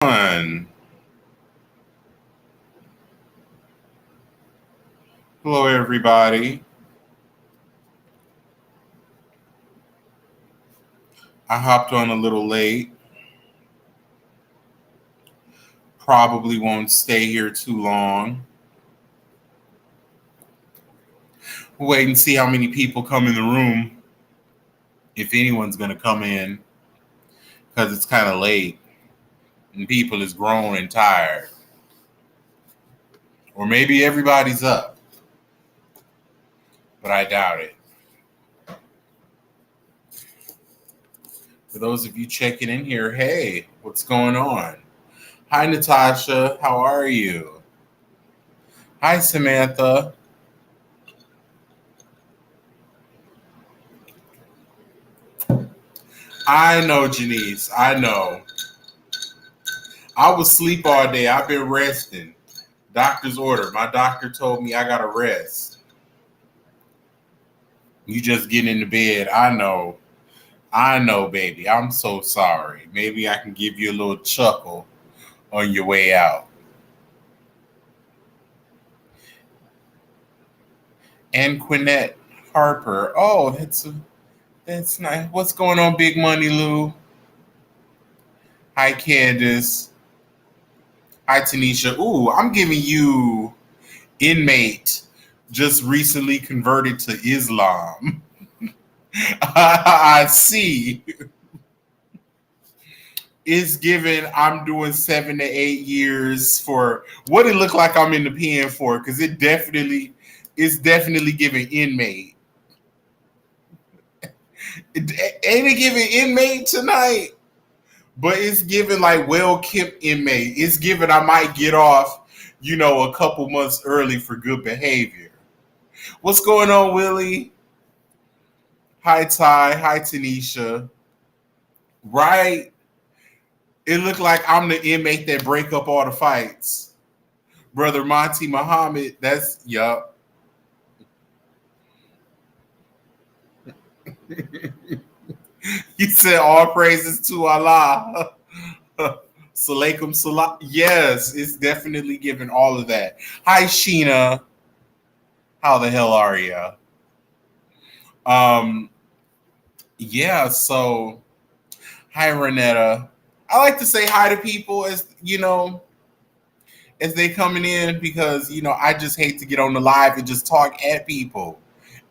Hello, everybody. I hopped on a little late. Probably won't stay here too long. Wait and see how many people come in the room, if anyone's going to come in, because it's kind of late and people is grown and tired. Or maybe everybody's up, but I doubt it. For those of you checking in here, hey, what's going on? Hi, Natasha. How are you? Hi, Samantha. I know, Janice. I know. I was asleep all day. I've been resting. Doctor's order. My doctor told me I gotta rest. You just get into bed. I know. I know, baby. I'm so sorry. Maybe I can give you a little chuckle on your way out. And Quinette Harper. Oh, that's nice. What's going on, Big Money Lou? Hi, Candace. Hi, Tanisha. Ooh, I'm giving you inmate just recently converted to Islam. I see. It's given I'm doing 7 to 8 years for what it looked like I'm in the pen for, because it's definitely giving inmate. Ain't it giving inmate tonight? But it's given like well kept inmate. It's given I might get off, a couple months early for good behavior. What's going on, Willie? Hi Ty. Hi Tanisha. Right? It looked like I'm the inmate that break up all the fights. Brother Monty Muhammad, that's yup. He said all praises to Allah. Salaikum salam. Yes, it's definitely giving all of that. Hi Sheena. How the hell are you? Um, yeah, so hi Renetta. I like to say hi to people as they coming in because I just hate to get on the live and just talk at people.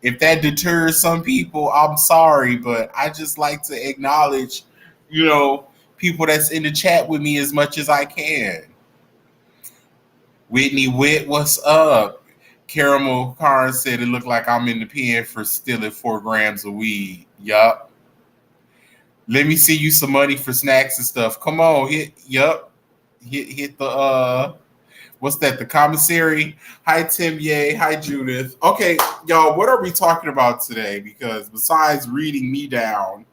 If that deters some people, I'm sorry, but I just like to acknowledge, you know, people that's in the chat with me as much as I can. Whitney Witt, what's up? Caramel Karn said it looked like I'm in the pen for stealing 4 grams of weed. Yup. Let me see you some money for snacks and stuff. Come on, hit the what's that? The commissary. Hi Tim Ye. Hi Judith. Okay, y'all, what are we talking about today? Because besides reading me down,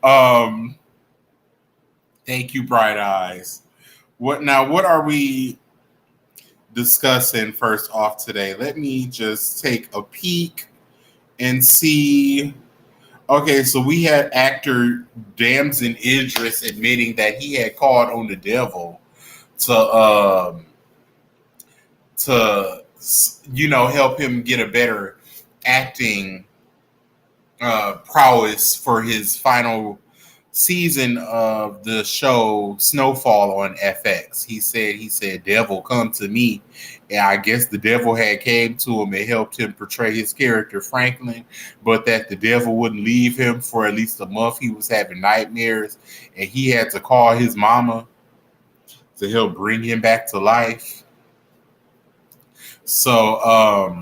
um, thank you, Bright Eyes. What are we discussing first off today? Let me just take a peek and see. Okay, so we had actor Damson Idris admitting that he had called on the devil to help him get a better acting prowess for his final season of the show Snowfall on FX. He said devil come to me, and I guess the devil had came to him and helped him portray his character Franklin, but that the devil wouldn't leave him for at least a month. He was having nightmares and he had to call his mama to help bring him back to life. So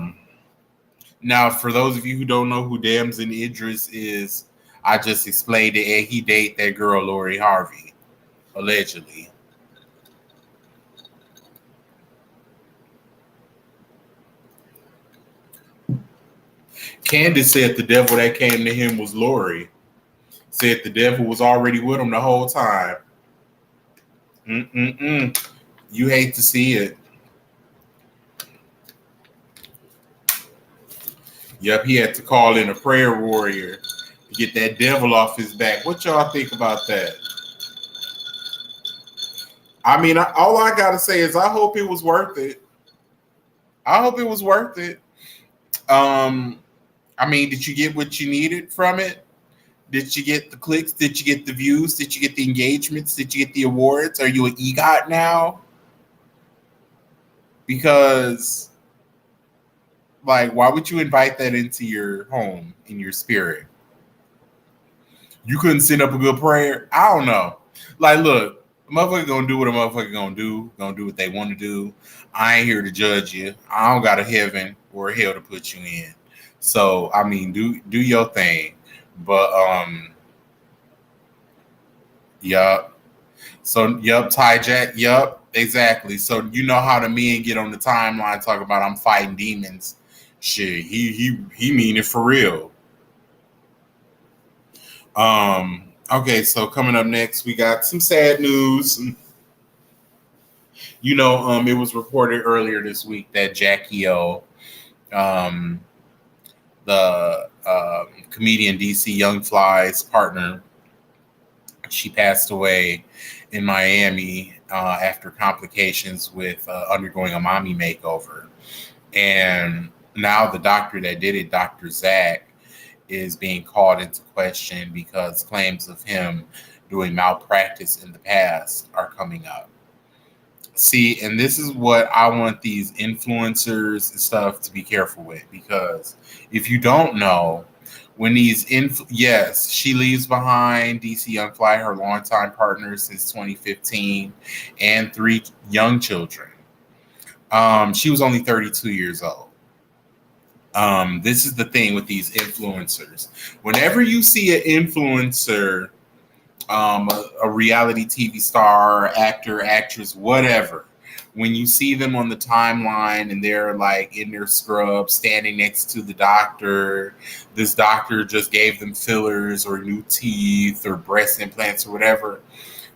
now, for those of you who don't know who Damson Idris is, I just explained it, and he dated that girl Lori Harvey, allegedly. Candace said the devil that came to him was Lori. Said the devil was already with him the whole time. Mm-mm-mm. You hate to see it. Yep, he had to call in a prayer warrior to get that devil off his back. What y'all think about that? I mean, all I gotta say is I hope it was worth it. I hope it was worth it. Um, I mean, did you get what you needed from it? Did you get the clicks? Did you get the views? Did you get the engagements? Did you get the awards? Are you an EGOT now? Because, like, why would you invite that into your home, in your spirit? You couldn't send up a good prayer? I don't know. Like, look, a motherfucker gonna do what a motherfucker gonna do what they want to do. I ain't here to judge you. I don't got a heaven or a hell to put you in. So, I mean, do your thing. But yup. So yup, Ty Jack, yup, exactly. So you know how the men get on the timeline talking about I'm fighting demons. Shit, he mean it for real. Okay, so coming up next, we got some sad news. It was reported earlier this week that Jackie O, um, the comedian DC Young Fly's partner, she passed away in Miami after complications with undergoing a mommy makeover. And now the doctor that did it, Dr. Zach, is being called into question because claims of him doing malpractice in the past are coming up. See, and this is what I want these influencers and stuff to be careful with, because if you don't know, when yes, she leaves behind DC Young Fly, her longtime partner since 2015, and three young children. She was only 32 years old. This is the thing with these influencers. Whenever you see an influencer, a reality TV star, actor, actress, whatever, when you see them on the timeline and they're like in their scrub standing next to the doctor, this doctor just gave them fillers or new teeth or breast implants or whatever,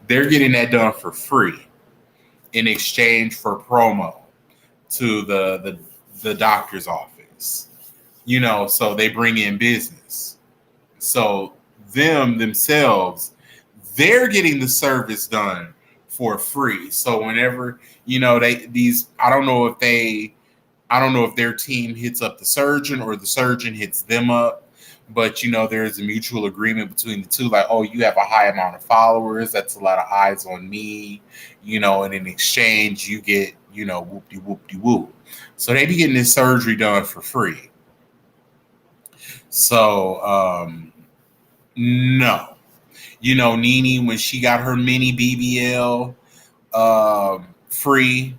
they're getting that done for free in exchange for promo to the doctor's office. So they bring in business. So themselves, they're getting the service done for free. So whenever, I don't know if their team hits up the surgeon or the surgeon hits them up, but there's a mutual agreement between the two, like, oh, you have a high amount of followers, that's a lot of eyes on me, and in exchange you get, whoop-de whoop-de whoop. So they be getting this surgery done for free. So no. Nene, when she got her mini BBL free,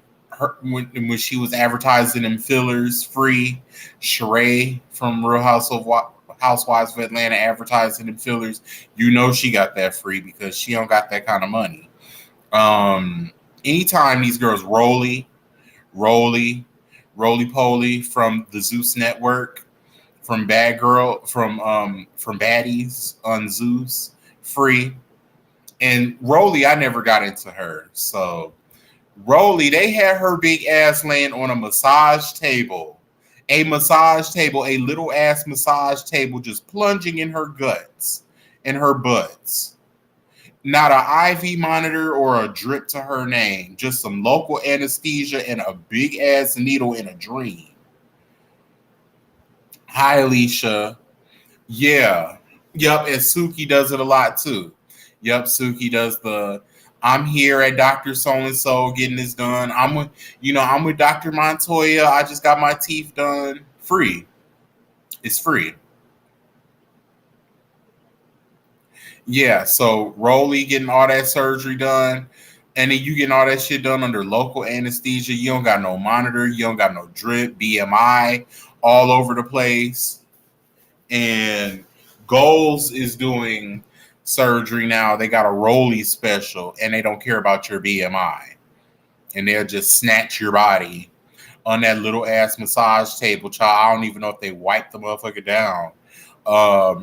when she was advertising them fillers free, Sheree from Real Housewives of Atlanta advertising them fillers, she got that free because she don't got that kind of money. Anytime these girls Roly Poly from the Zeus Network, from Bad Girl, from Baddies on Zeus, free. And Roly, I never got into her. So Roly, they had her big ass laying on a massage table. A little ass massage table, just plunging in her guts and her butts. Not an IV monitor or a drip to her name. Just some local anesthesia and a big ass needle in a dream. Hi, Alicia. Yeah. Yup, and Suki does it a lot too. Yup, Suki does the I'm here at Dr. So and so getting this done. I'm with Dr. Montoya. I just got my teeth done. Free. It's free. Yeah, so Rolly getting all that surgery done, and then you getting all that shit done under local anesthesia. You don't got no monitor, you don't got no drip, BMI all over the place. And Goals is doing surgery now. They got a Rolly special, and they don't care about your BMI, and they'll just snatch your body on that little ass massage table, child. I don't even know if they wipe the motherfucker down.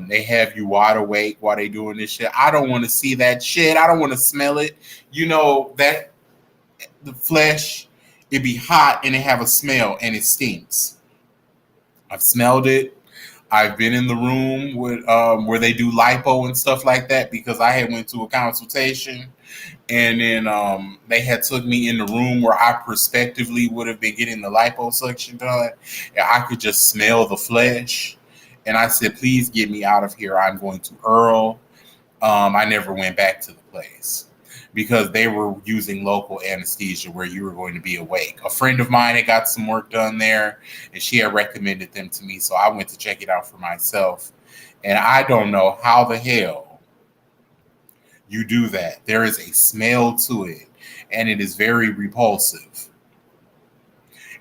They have you wide awake while they doing this shit. I don't want to see that shit. I don't want to smell it. That the flesh, it be hot and it have a smell and it stinks. I've smelled it. I've been in the room with where they do lipo and stuff like that because I had went to a consultation And then they had took me in the room where I prospectively would have been getting the liposuction done, and I could just smell the flesh. And I said, "Please get me out of here. I'm going to Earl." I never went back to the place because they were using local anesthesia where you were going to be awake. A friend of mine had got some work done there, and she had recommended them to me, so I went to check it out for myself. And I don't know how the hell you do that. There is a smell to it, and it is very repulsive.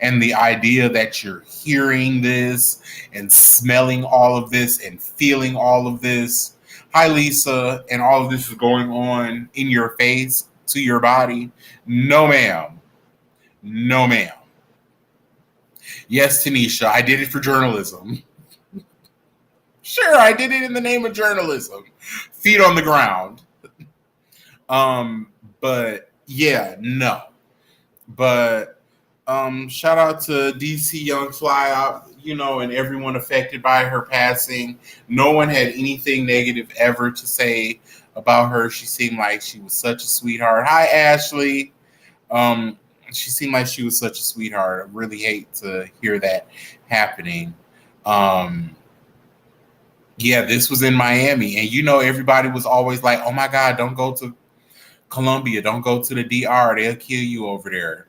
And the idea that you're hearing this and smelling all of this and feeling all of this, hi Lisa, and all of this is going on in your face to your body. No, ma'am. No, ma'am. Yes, Tanisha, I did it for journalism. Sure, I did it in the name of journalism. Feet on the ground. Um, but yeah, no. But shout out to DC Young Fly out, and everyone affected by her passing. No one had anything negative ever to say about her. She seemed like she was such a sweetheart. Hi, Ashley. Um, she seemed like she was such a sweetheart. I really hate to hear that happening. Um, yeah, this was in Miami, and everybody was always like, "Oh my God, don't go to Colombia, don't go to the DR. They'll kill you over there."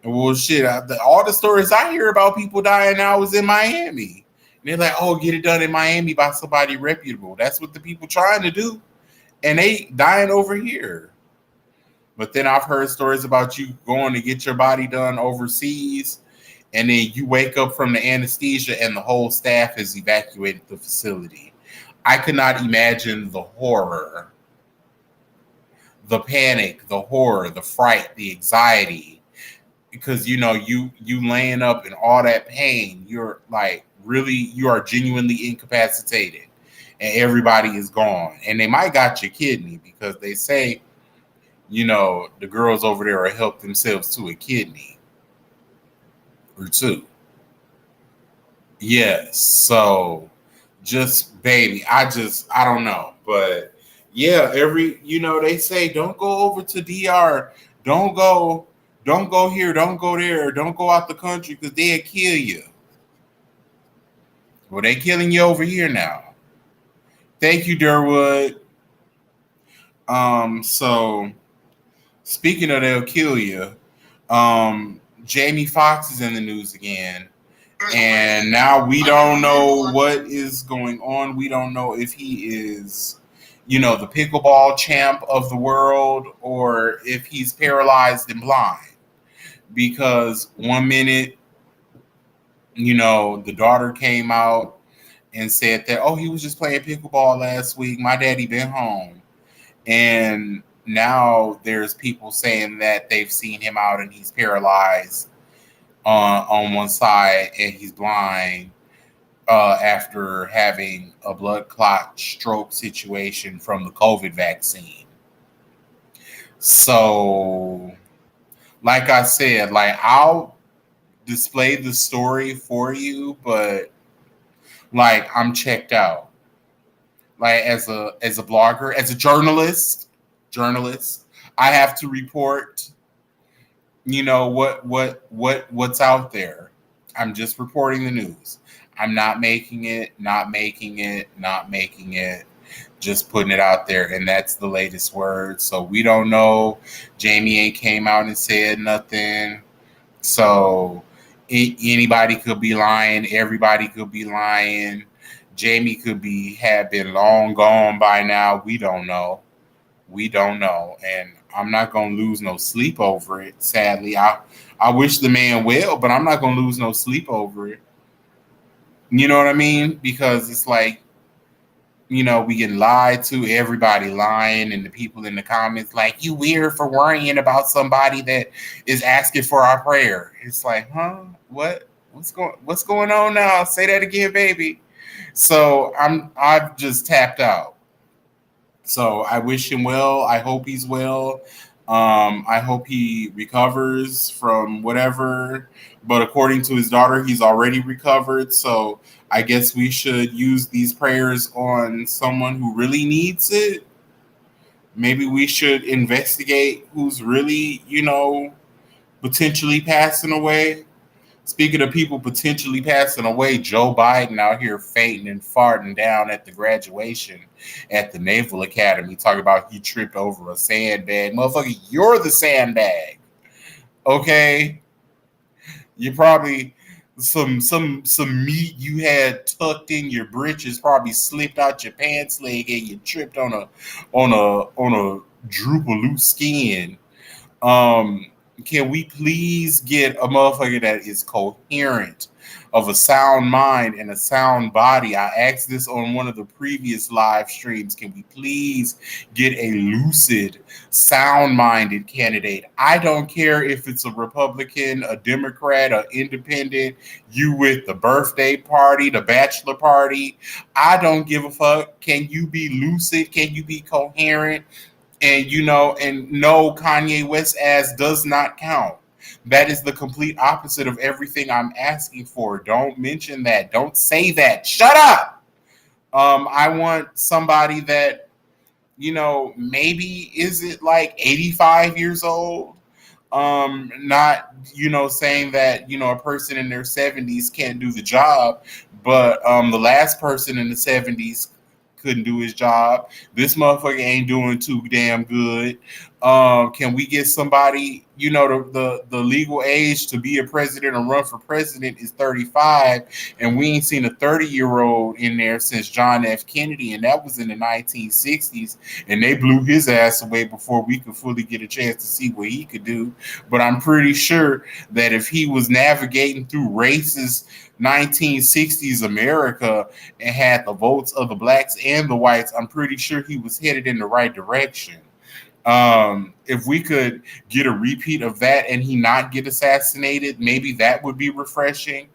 Well, shit, all the stories I hear about people dying now is in Miami. And they're like, "Oh, get it done in Miami by somebody reputable." That's what the people trying to do. And they dying over here. But then I've heard stories about you going to get your body done overseas, and then you wake up from the anesthesia and the whole staff has evacuated the facility. I could not imagine the horror, the panic, the horror, the fright, the anxiety, because you laying up in all that pain, you're like, really, you are genuinely incapacitated, and everybody is gone, and they might got your kidney because they say the girls over there will help themselves to a kidney or two. Yes, so just baby, I don't know, but yeah, they say don't go over to DR, don't go, don't go here, don't go there, don't go out the country because they'll kill you. Well, they killing you over here now. Thank you, Durwood. So speaking of they'll kill you, Jamie Foxx is in the news again. And now we don't know what is going on. We don't know if he is, the pickleball champ of the world or if he's paralyzed and blind. Because one minute, the daughter came out and said that, oh, he was just playing pickleball last week. My daddy been home. And now there's people saying that they've seen him out and he's paralyzed on one side and he's blind after having a blood clot stroke situation from the COVID vaccine. So, like I said, like I'll display the story for you, but like I'm checked out. Like as a blogger, as a journalist, I have to report what's out there. I'm just reporting the news. I'm not making it, just putting it out there. And that's the latest word. So we don't know. Jamie ain't came out and said nothing. So anybody could be lying. Everybody could be lying. Jamie could have been long gone by now. We don't know. And I'm not going to lose no sleep over it. Sadly, I wish the man well, but I'm not going to lose no sleep over it. You know what I mean? Because it's like, we get lied to, everybody lying, and the people in the comments like, you weird for worrying about somebody that is asking for our prayer. It's like, huh? What's going on now? Say that again, baby. So I've just tapped out. So I wish him well. I hope he's well. I hope he recovers from whatever. But according to his daughter, he's already recovered. So I guess we should use these prayers on someone who really needs it. Maybe we should investigate who's really, potentially passing away. Speaking of people potentially passing away, Joe Biden out here fainting and farting down at the graduation at the Naval Academy, talking about he tripped over a sandbag. Motherfucker, you're the sandbag. Okay? You probably some meat you had tucked in your britches probably slipped out your pants leg and you tripped on a droop of loose skin. um, can we please get a motherfucker that is coherent, of a sound mind and a sound body? I asked this on one of the previous live streams. Can we please get a lucid, sound minded candidate? I don't care if it's a Republican, a Democrat, an independent, you with the birthday party, the bachelor party. I don't give a fuck. Can you be lucid? Can you be coherent? And no, Kanye West ass does not count. That is the complete opposite of everything I'm asking for. Don't mention that. Don't say that. Shut up. I want somebody that, maybe is it like 85 years old. Not, saying that, a person in their 70s can't do the job, but the last person in the 70s couldn't do his job. This motherfucker ain't doing too damn good. Can we get somebody? The legal age to be a president or run for president is 35, and we ain't seen a 30-year-old in there since John F. Kennedy, and that was in the 1960s, and they blew his ass away before we could fully get a chance to see what he could do. But I'm pretty sure that if he was navigating through racist 1960s America and had the votes of the blacks and the whites, I'm pretty sure he was headed in the right direction. If we could get a repeat of that and he not get assassinated, maybe that would be refreshing.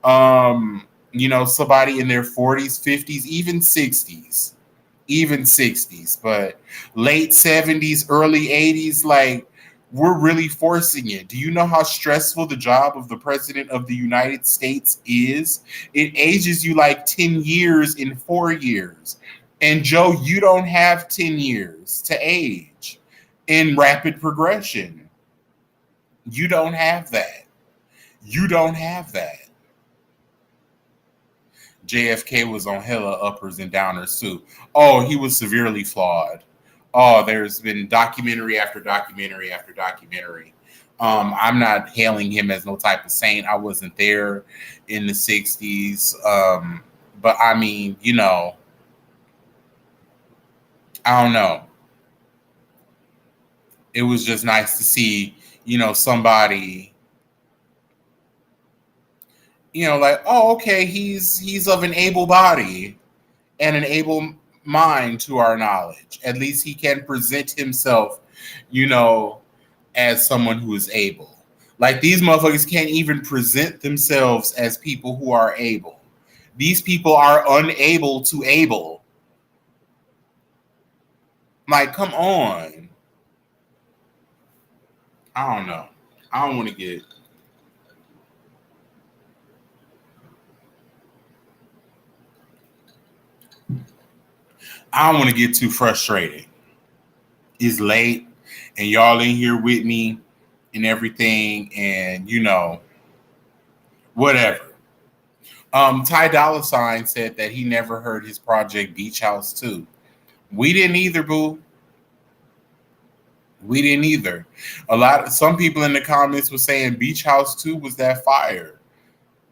Somebody in their 40s, 50s, even 60s, but late 70s, early 80s, like, we're really forcing it. Do you know how stressful the job of the president of the United States is? It ages you like 10 years in 4 years. And Joe, you don't have 10 years to age in rapid progression. You don't have that. You don't have that. JFK was on hella uppers and downers too. Oh, he was severely flawed. Oh, there's been documentary after documentary after documentary. I'm not hailing him as no type of saint. I wasn't there in the 60s. But I mean, I don't know. It was just nice to see, somebody, like, oh, okay, he's of an able body and an able mind to our knowledge. At least he can present himself, as someone who is able. Like, these motherfuckers can't even present themselves as people who are able. These people are unable to able. Like, come on. I don't know. I don't want to get. I don't want to get too frustrated. It's late, and y'all in here with me and everything, and whatever. Ty Dolla Sign said that he never heard his project Beach House 2. We didn't either, boo. We didn't either. Some people in the comments were saying Beach House 2 was that fire.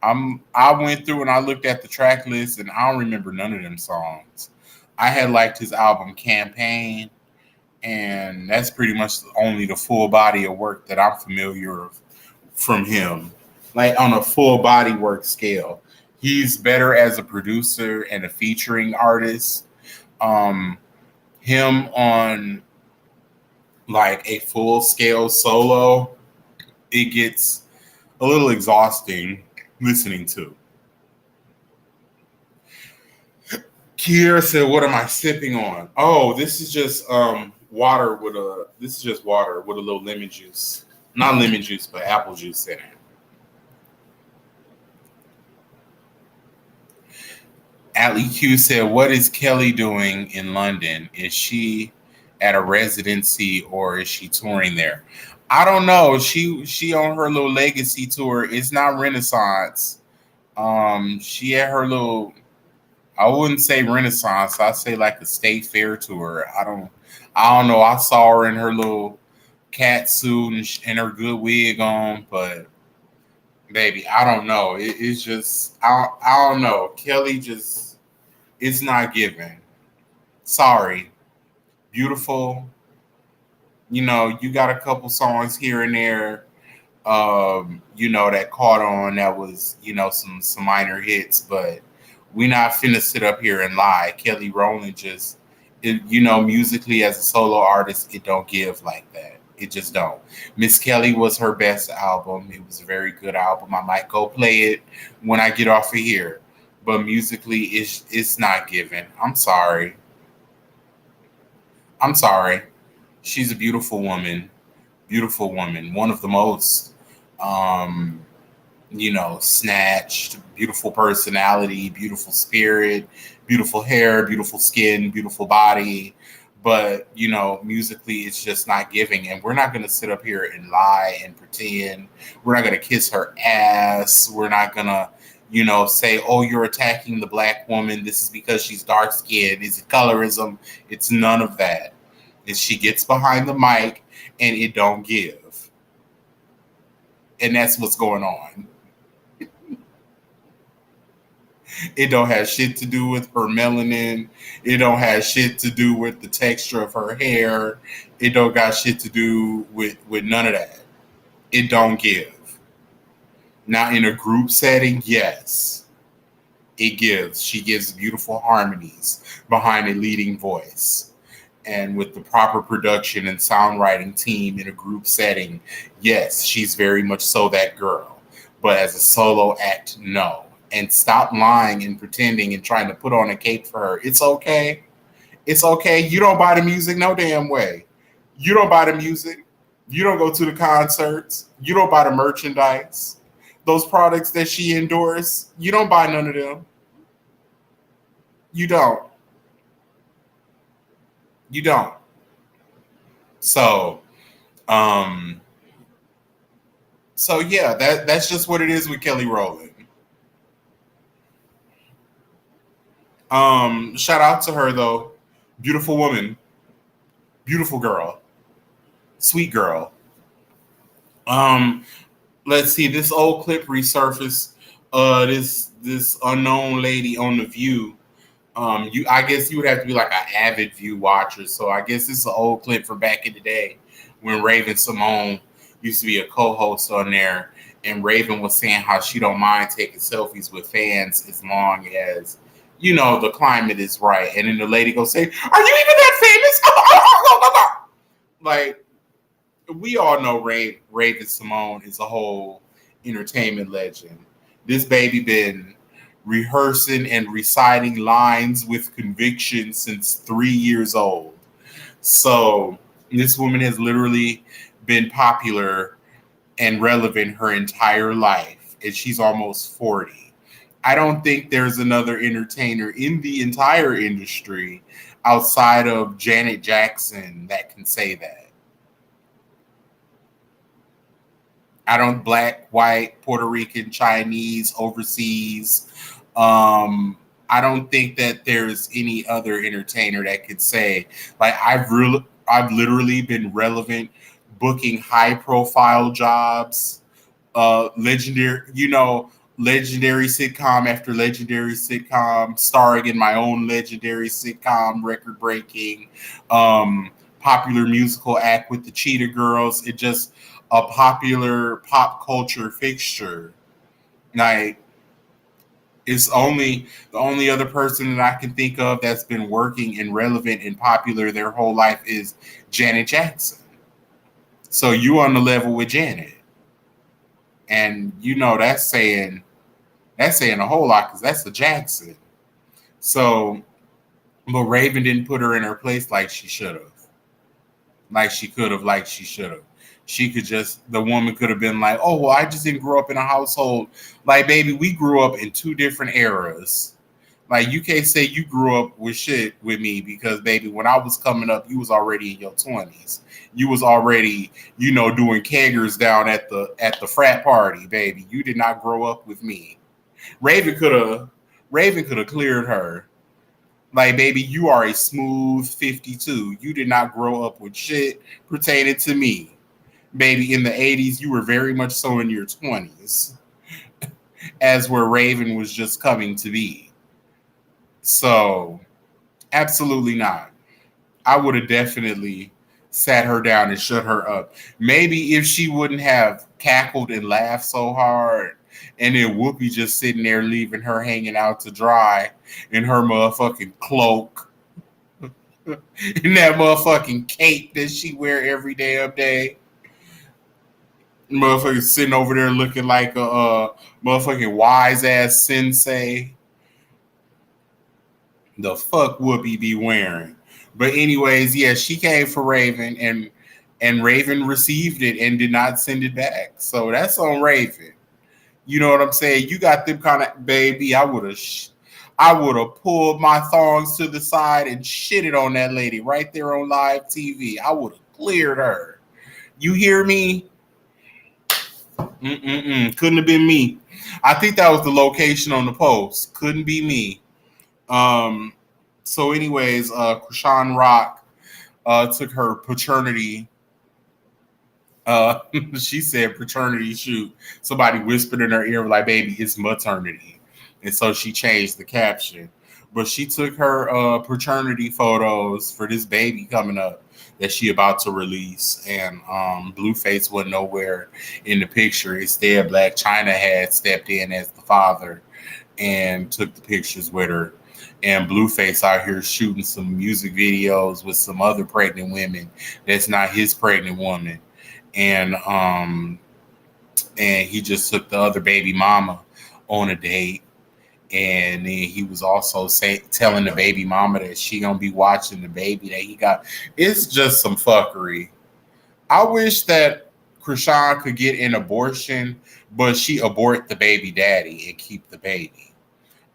I went through and I looked at the track list and I don't remember none of them songs. I had liked his album Campaign, and that's pretty much only the full body of work that I'm familiar with from him. Like, on a full body work scale, he's better as a producer and a featuring artist. Him on like a full scale solo, it gets a little exhausting listening to. Kiera said, "What am I sipping on?" Oh, this is just water with a. This is just water with a little lemon juice, not lemon juice, but apple juice in it. Atlee Q said, "What is Kelly doing in London? Is she at a residency, or is she touring there? I don't know. She on her little legacy tour. It's not Renaissance. She had her little. I wouldn't say Renaissance. I say like a state fair tour. I don't know. I saw her in her little cat suit and her good wig on, but baby, I don't know. It's just I don't know. Kelly just it's not giving. Sorry, beautiful. You got a couple songs here and there. That caught on. That was some minor hits, but we not finna sit up here and lie. Kelly Rowland just, musically as a solo artist, it don't give like that. It just don't. Miss Kelly was her best album. It was a very good album. I might go play it when I get off of here, but musically, it's not giving. I'm sorry. I'm sorry. She's a beautiful woman, one of the most, um, snatched, beautiful personality, beautiful spirit, beautiful hair, beautiful skin, beautiful body. But, musically, it's just not giving. And we're not going to sit up here and lie and pretend. We're not going to kiss her ass. We're not going to, say, oh, you're attacking the black woman. This is because she's dark skinned. Is it colorism? It's none of that. Is she gets behind the mic and it don't give. And that's what's going on. It don't have shit to do with her melanin. It don't have shit to do with the texture of her hair. It don't got shit to do with none of that. It don't give. Now in a group setting, yes, it gives. She gives beautiful harmonies behind a leading voice. And with the proper production and songwriting team in a group setting, yes, she's very much so that girl. But as a solo act, no. And stop lying and pretending and trying to put on a cape for her. It's okay. It's okay. You don't buy the music no damn way. You don't buy the music. You don't go to the concerts. You don't buy the merchandise. Those products that she endorsed, you don't buy none of them. You don't. You don't. So, um, so yeah, that's just what it is with Kelly Rowland. Shout out to her though. Beautiful woman, beautiful girl, sweet girl. Um, let's see. This old clip resurfaced. This unknown lady on the View. I guess you would have to be like an avid View watcher. So I guess this is an old clip from back in the day when Raven Simone used to be a co-host on there, and Raven was saying how she don't mind taking selfies with fans as long as the climate is right. And then the lady goes say, "Are you even that famous?" Like we all know Raven Simone is a whole entertainment legend. This baby been rehearsing and reciting lines with conviction since 3 years old. So this woman has literally been popular and relevant her entire life, and she's almost 40. I don't think there's another entertainer in the entire industry outside of Janet Jackson that can say that. I don't black, white, Puerto Rican, Chinese, overseas. I don't think that there's any other entertainer that could say like I've literally been relevant, booking high profile jobs, legendary sitcom after legendary sitcom, starring in my own legendary sitcom, record breaking, popular musical act with the Cheetah Girls. It just a popular pop culture fixture. Like it's only the only other person that I can think of that's been working and relevant and popular their whole life is Janet Jackson. So you on the level with Janet, and that's saying a whole lot because that's the Jackson. So, but Raven didn't put her in her place like she should have, like she could have, like she should have. She could just, the woman could have been like, oh, well, I just didn't grow up in a household. Like, baby, we grew up in two different eras. Like you can't say you grew up with shit with me because baby, when I was coming up, you was already in your 20s. You was already, doing keggers down at the frat party, baby. You did not grow up with me. Raven could have Raven could have cleared her. Like, baby, you are a smooth 52. You did not grow up with shit pertaining to me. Baby, in the 80s, you were very much so in your 20s, as where Raven was just coming to be. So, absolutely not. I would have definitely sat her down and shut her up. Maybe if she wouldn't have cackled and laughed so hard, and then Whoopi just sitting there leaving her hanging out to dry in her motherfucking cloak, in that motherfucking cape that she wear every damn day. Motherfucker sitting over there looking like a motherfucking wise ass sensei. The fuck Whoopi be wearing? But anyways, yeah, she came for Raven, and Raven received it and did not send it back. So that's on Raven. You know what I'm saying? You got them kind of baby. I would have pulled my thongs to the side and shitted on that lady right there on live TV. I would have cleared her. You hear me? Couldn't have been me. I think that was the location on the post. Couldn't be me. Um. So, anyways, Krishan Rock took her paternity. She said paternity shoot. Somebody whispered in her ear like, "Baby, it's maternity," and so she changed the caption. But she took her paternity photos for this baby coming up that she about to release, and Blueface wasn't nowhere in the picture. Instead, Black China had stepped in as the father and took the pictures with her. And Blueface out here shooting some music videos with some other pregnant women. That's not his pregnant woman. And and he just took the other baby mama on a date. And then he was also telling the baby mama that she gonna be watching the baby that he got. It's just some fuckery. I wish that Krishan could get an abortion, but she abort the baby daddy and keep the baby.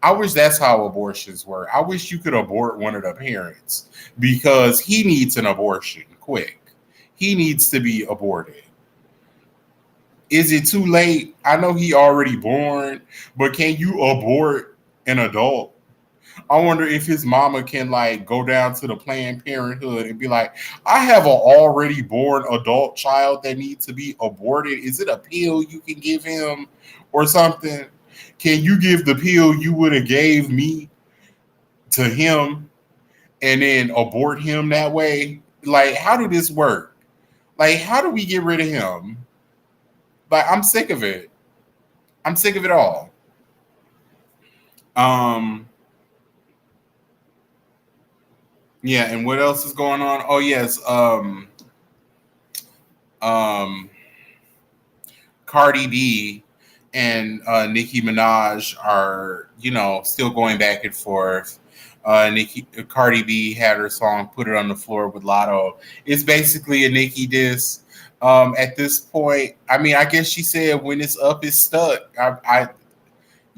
I wish that's how abortions work. I wish you could abort one of the parents because he needs an abortion quick. He needs to be aborted. Is it too late? I know he already born, but can you abort an adult? I wonder if his mama can like go down to the Planned Parenthood and be like, I have an already born adult child that needs to be aborted. Is it a pill you can give him or something? Can you give the pill you would have gave me to him and then abort him that way? Like, how did this work? Like, how do we get rid of him? Like, I'm sick of it. I'm sick of it all. Um, yeah, and what else is going on? Oh yes, um, Cardi B and Nicki Minaj are, still going back and forth. Cardi B had her song "Put It on the Floor" with Lotto. It's basically a Nicki diss. At this point, I mean, I guess she said, "When it's up, it's stuck."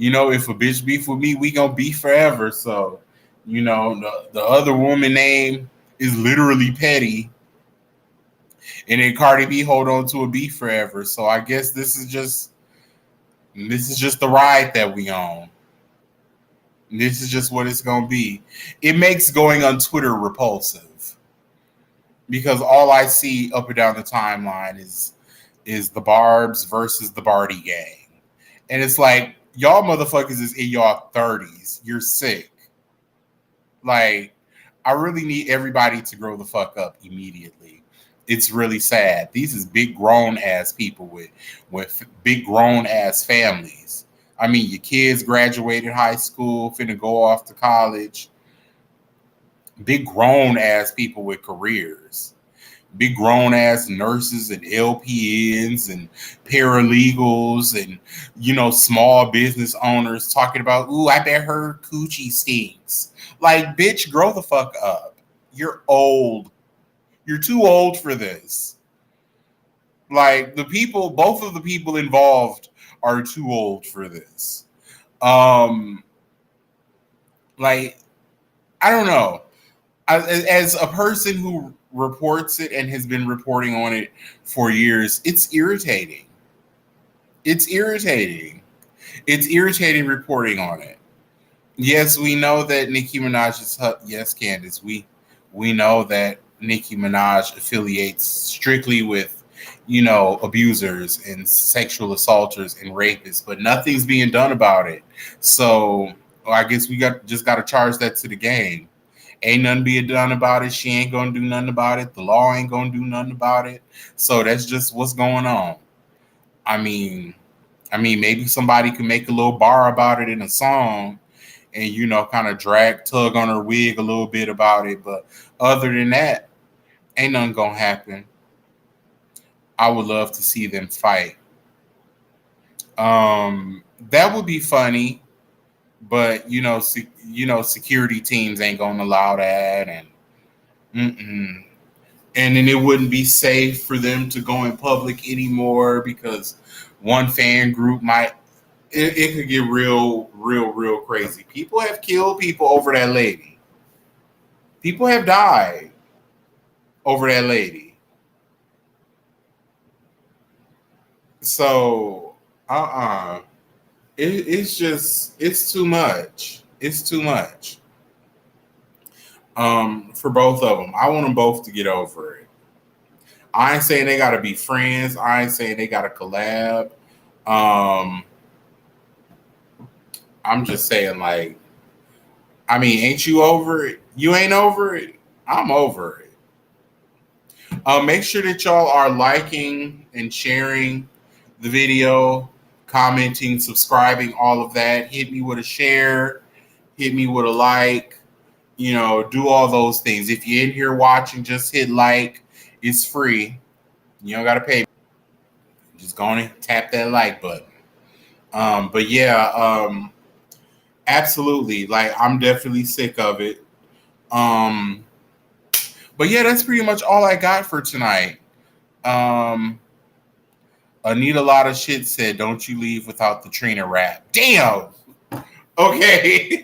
If a bitch beef with me, we gonna beef forever. So, the other woman name is literally Petty, and then Cardi B hold on to a beef forever. So I guess this is just the ride that we on. This is just what it's gonna be. It makes going on Twitter repulsive because all I see up and down the timeline is the Barbs versus the Barty gang, and it's like y'all motherfuckers is in y'all 30s. You're sick. Like, I really need everybody to grow the fuck up immediately. It's really sad. These is big grown ass people with big grown ass families. I mean, your kids graduated high school, finna go off to college. Big grown ass people with careers. Big grown ass nurses and LPNs and paralegals and small business owners talking about, ooh, I bet her coochie stinks. Like, bitch, grow the fuck up. You're old. You're too old for this. Like, both of the people involved are too old for this. Um Like, I don't know. As a person who reports it and has been reporting on it for years, it's irritating. It's irritating. It's irritating reporting on it. Yes, we know that Nicki Minaj is. Yes, Candace, we know that Nicki Minaj affiliates strictly with, abusers and sexual assaulters and rapists, but nothing's being done about it. So I guess we just got to charge that to the game. Ain't nothing being done about it. She ain't gonna do nothing about it. The law ain't gonna do nothing about it. So that's just what's going on. I mean, maybe somebody could make a little bar about it in a song, and kind of tug on her wig a little bit about it. But other than that, ain't nothing gonna happen. I would love to see them fight. That would be funny, but security teams ain't gonna allow that, and mm-mm. And then it wouldn't be safe for them to go in public anymore because one fan group might. It could get real crazy. People have killed people over that lady. People have died over that lady. So, it's too much. It's too much. For both of them, I want them both to get over it. I ain't saying they got to be friends. I ain't saying they got to collab. Um, I'm just saying, like, ain't you over it? You ain't over it? I'm over it. Make sure that y'all are liking and sharing the video, commenting, subscribing, all of that. Hit me with a share, hit me with a like, do all those things. If you're in here watching, just hit like. It's free. You don't got to pay. Just go on and tap that like button. But yeah, absolutely. Like, I'm definitely sick of it. But yeah, that's pretty much all I got for tonight. Anita Lotta Shit said, "Don't you leave without the Trina rap." Damn. Okay.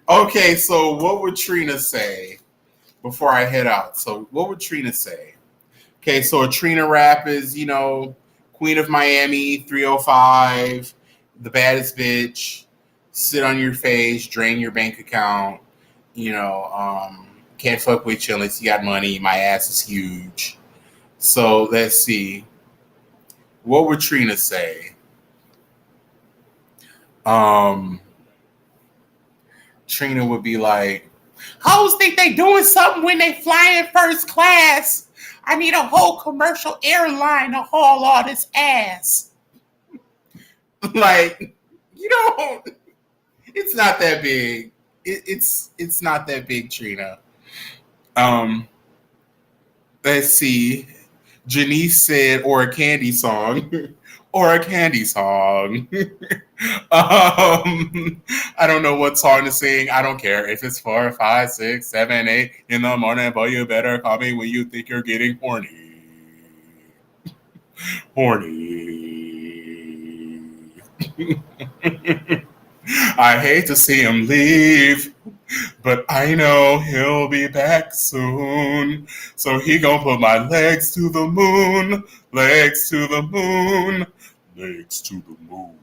Okay, so what would Trina say before I head out? So what would Trina say? Okay, so a Trina rap is, Queen of Miami, 305, the baddest bitch, sit on your face, drain your bank account, can't fuck with you unless you got money, my ass is huge. So let's see. What would Trina say? Trina would be like, hoes think they doing something when they fly in first class. I need a whole commercial airline to haul all this ass. Like, it's not that big. It's not that big, Trina. Let's see. Janice said, or a candy song. Or a candy song. I don't know what song to sing. I don't care if it's 4, 5, 6, 7, 8 in the morning, but you better call me when you think you're getting horny. Horny. I hate to see him leave, but I know he'll be back soon. So he gonna put my legs to the moon, legs to the moon, legs to the moon.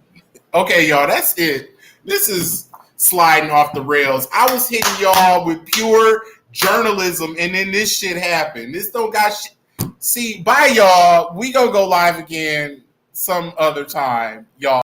Okay, y'all, that's it. This is sliding off the rails. I was hitting y'all with pure journalism, and then this shit happened. This don't got shit. See, bye, y'all. We gonna go live again some other time, y'all.